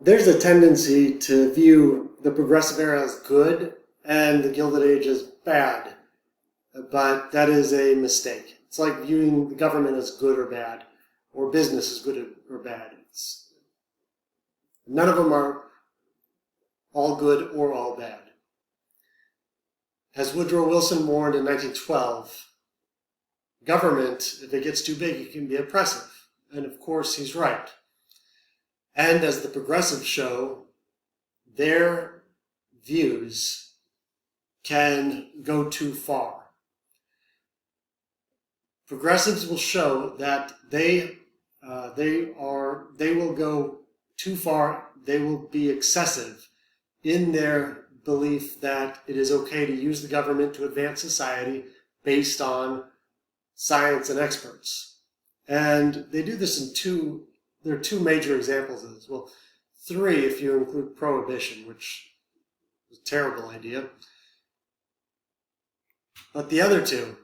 There's a tendency to view the Progressive Era as good and the Gilded Age as bad, but that is a mistake. It's like viewing the government as good or bad, or business as good or bad. None of them are all good or all bad. As Woodrow Wilson warned in 1912, government, if it gets too big, it can be oppressive. And of course, he's right. And as the progressives show, their views can go too far. Progressives will show that they will go too far. They will be excessive in their belief that it is okay to use the government to advance society based on science and experts. And they do this there are two major examples of this. Well, three if you include prohibition, which was a terrible idea. But the other two,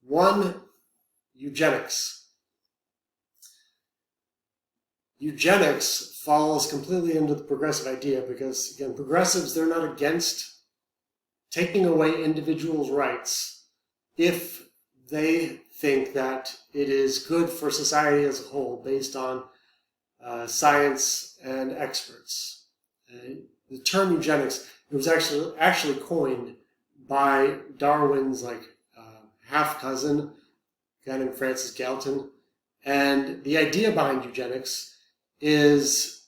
one, eugenics. Eugenics falls completely into the progressive idea because, again, progressives, they're not against taking away individuals' rights if they think that it is good for society as a whole based on science and experts. The term eugenics, it was actually coined by Darwin's half-cousin, a guy named Francis Galton. And the idea behind eugenics is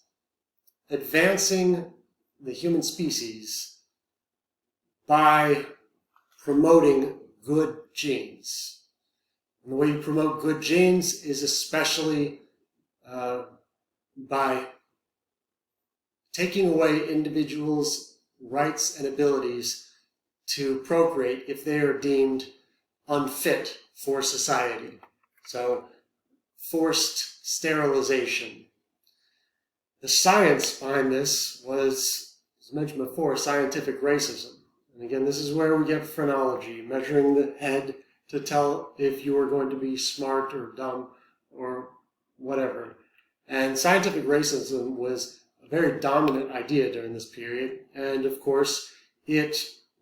advancing the human species by promoting good genes. And the way you promote good genes is especially by taking away individuals' rights and abilities to procreate if they are deemed unfit for society. So, forced sterilization. The science behind this was, as mentioned before, scientific racism. And again, this is where we get phrenology, measuring the head to tell if you are going to be smart or dumb or whatever. And scientific racism was a very dominant idea during this period. And of course, it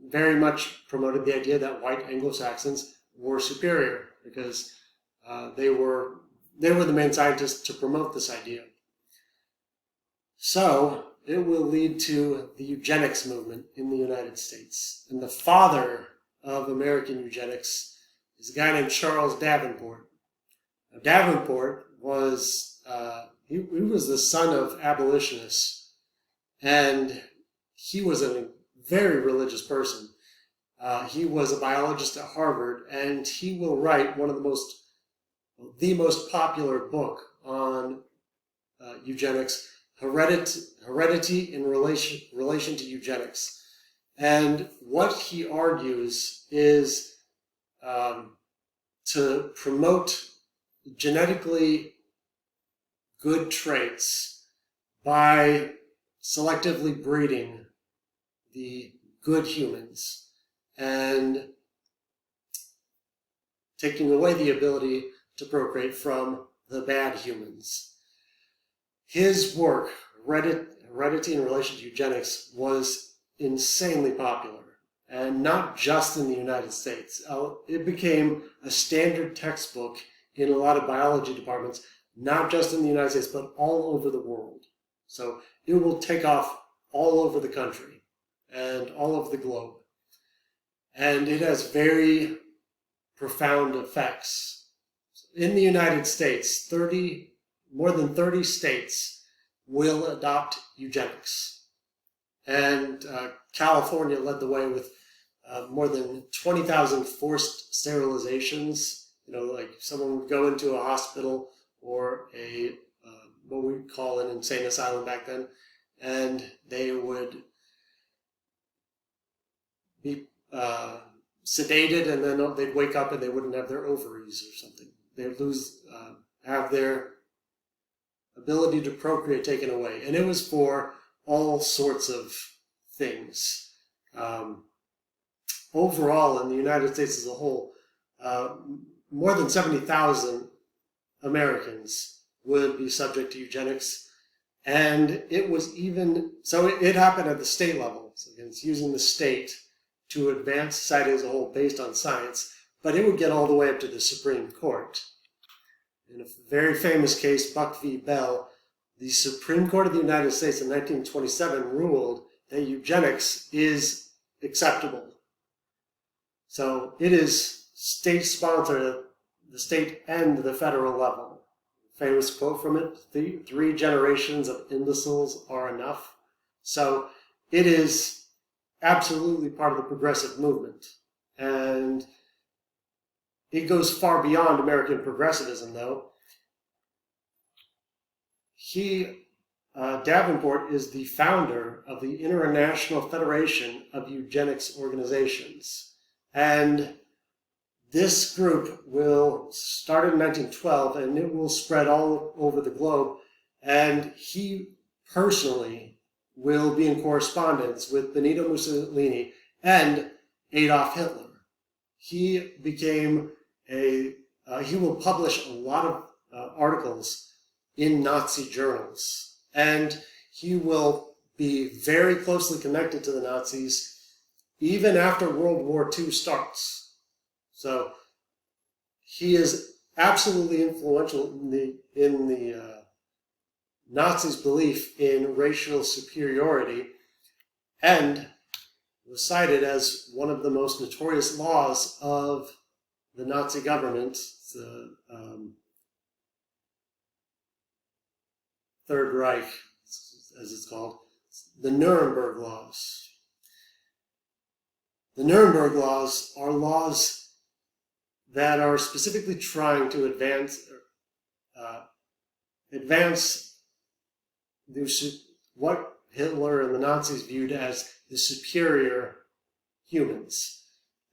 very much promoted the idea that white Anglo-Saxons were superior because they were the main scientists to promote this idea. So it will lead to the eugenics movement in the United States. And the father of American eugenics is a guy named Charles Davenport. Now, Davenport was he was the son of abolitionists, and he was a very religious person. He was a biologist at Harvard, and he will write the most popular book on eugenics, Heredity in relation to Eugenics. And what he argues is to promote genetically good traits by selectively breeding the good humans and taking away the ability to procreate from the bad humans. His work, Heredity in Relation to Eugenics, was insanely popular, and not just in the United States. It became a standard textbook in a lot of biology departments, not just in the United States, but all over the world. So it will take off all over the country and all over the globe. And it has very profound effects. In the United States, more than 30 states will adopt eugenics. And California led the way with more than 20,000 forced sterilizations. Like someone would go into a hospital or what we call an insane asylum back then, and they would be sedated, and then they'd wake up and they wouldn't have their ovaries or something. They'd have their ability to procreate taken away. And it was for all sorts of things. Overall, in the United States as a whole, more than 70,000 Americans would be subject to eugenics, And it was even, so it happened at the state level. So again, it's using the state to advance society as a whole based on science, but it would get all the way up to the Supreme Court. In a very famous case, Buck v. Bell, the Supreme Court of the United States in 1927 ruled that eugenics is acceptable. So it is state-sponsored at the state and the federal level. Famous quote from it, "Three generations of imbeciles are enough." So it is absolutely part of the progressive movement. And it goes far beyond American progressivism, though. Davenport is the founder of the International Federation of Eugenics Organizations. And this group will start in 1912, and it will spread all over the globe. And he personally will be in correspondence with Benito Mussolini and Adolf Hitler. He became he will publish a lot of articles in Nazi journals. And he will be very closely connected to the Nazis even after World War II starts. So he is absolutely influential in the Nazis' belief in racial superiority, and was cited as one of the most notorious laws of the Nazi government, the Third Reich, as it's called, the Nuremberg laws. The Nuremberg laws are laws that are specifically trying to advance what Hitler and the Nazis viewed as the superior humans.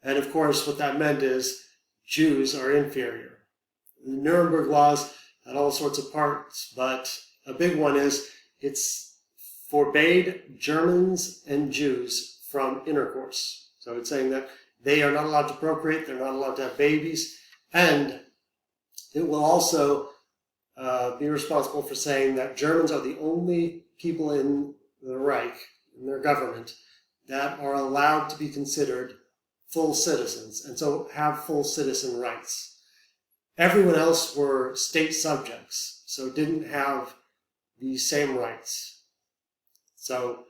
And of course, what that meant is Jews are inferior. The Nuremberg laws had all sorts of parts, but a big one is it's forbade Germans and Jews from intercourse. So it's saying that they are not allowed to procreate, they're not allowed to have babies, and it will also be responsible for saying that Germans are the only people in the Reich, in their government, that are allowed to be considered full citizens, and so have full citizen rights. Everyone else were state subjects, so didn't have the same rights. So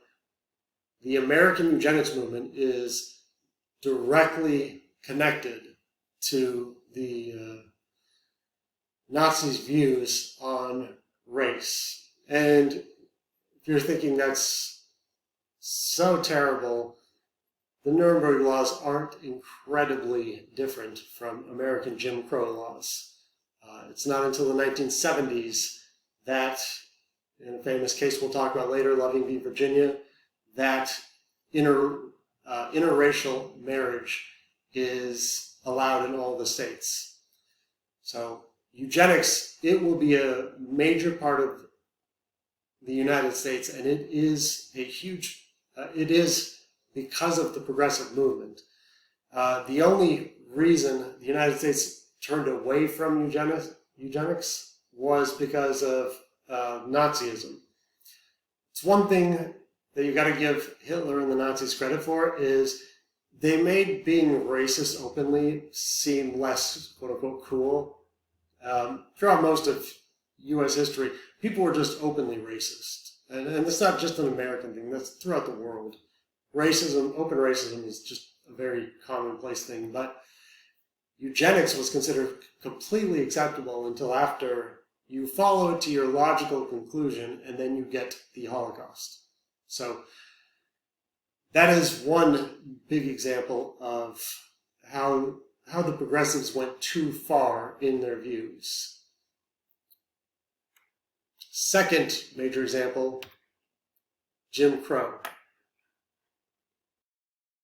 the American eugenics movement is directly connected to the Nazis' views on race. And if you're thinking that's so terrible, the Nuremberg laws aren't incredibly different from American Jim Crow laws. It's not until the 1970s that, in a famous case we'll talk about later, Loving v. Virginia, that interracial marriage is allowed in all the states. So eugenics, it will be a major part of the United States, and it is a huge, it is because of the progressive movement. The only reason the United States turned away from eugenics was because of Nazism. It's one thing that you got to give Hitler and the Nazis credit for is they made being racist openly seem less, quote-unquote, cool. Throughout most of U.S. history, people were just openly racist. And it's not just an American thing, that's throughout the world. Racism, open racism is just a very commonplace thing, but eugenics was considered completely acceptable until after you follow it to your logical conclusion and then you get the Holocaust. So that is one big example of how the progressives went too far in their views. Second major example, Jim Crow.